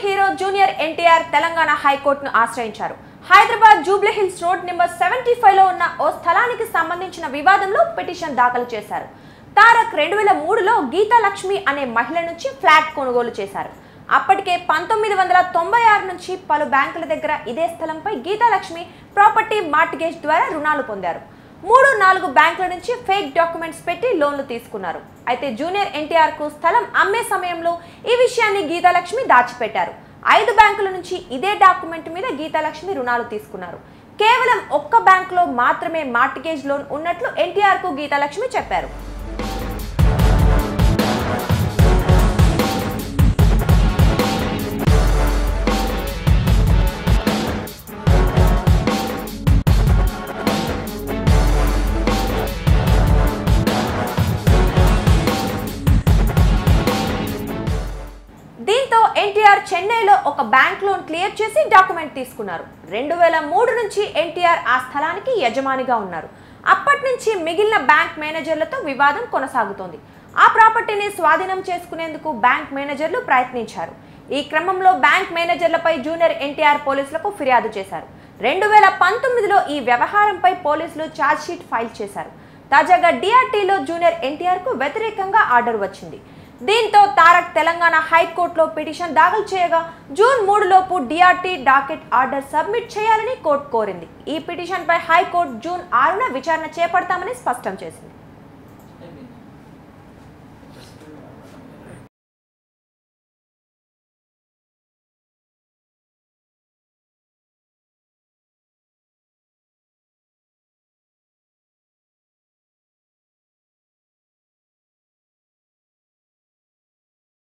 Hero junior NTR Telangana హైకోర్టును ఆశ్రయించారు. Hyderabad Jubilee hills road number 75 లో ఉన్న ఓ స్థలానికి సంబంధించిన వివాదంలో పిటిషన్ దాఖలు చేశారు. తారక్ 2003లో గీతాలక్ష్మి అనే మహిళ నుంచి ఫ్లాట్ కొనుగోలు చేశారు. అప్పటికే 1996 నుంచి పలు బ్యాంకుల దగ్గర ఇదే స్థలంపై గీతాలక్ష్మి ప్రాపర్టీ మార్టిగేజ్ ద్వారా రుణాలు పొందారు. 3-4 బ్యాంకుల నుంచి ఫేక్ డాక్యుమెంట్స్ పెట్టి లోన్లు తీసుకున్నారు. అయితే జూనియర్ ఎన్టీఆర్ కు స్థలం అమ్మే సమయంలో ఈ విషయాన్ని గీతాలక్ష్మి దాచిపెట్టారు. 5 బ్యాంకుల నుంచి ఇదే డాక్యుమెంట్ మీద గీతాలక్ష్మి రుణాలు తీసుకున్నారు. కేవలం ఒక్క బ్యాంకులో మాత్రమే మార్టిగేజ్ లోన్ ఉన్నట్లు ఎన్టీఆర్ కు గీతాలక్ష్మి చెప్పారు. దీంతో ఎన్టీఆర్ చెన్నైలో ఒక బ్యాంక్ లోన్ క్లియర్ చేసి డాక్యుమెంట్ తీసుకున్నారు. 2003 నుంచి ఎన్టీఆర్ ఆ స్థలానికి యజమానిగా ఉన్నారు. అప్పటి నుంచి మిగిలిన బ్యాంక్ మేనేజర్లతో వివాదం కొనసాగుతోంది. ఆ ప్రాపర్టీని స్వాధీనం చేసుకునేందుకు బ్యాంక్ మేనేజర్లు ప్రయత్నించారు. ఈ క్రమంలో బ్యాంక్ మేనేజర్లపై జూనియర్ ఎన్టీఆర్ పోలీసులకు ఫిర్యాదు చేశారు. 2019లో ఈ వ్యవహారంపై పోలీసులు ఛార్జ్షీట్ ఫైల్ చేశారు. తాజాగా డిఆర్టీలో జూనియర్ ఎన్టీఆర్ కు వ్యతిరేకంగా ఆర్డర్ వచ్చింది. దీంతో తారక్ తెలంగాణ హైకోర్టులో పిటిషన్ దాఖలు చేయగా జూన్ 3 లోపు డిఆర్టీ డాకెట్ ఆర్డర్ సబ్మిట్ చేయాలని కోర్టు కోరింది. ఈ పిటిషన్పై హైకోర్టు జూన్ 6న విచారణ చేపడతామని స్పష్టం చేసింది.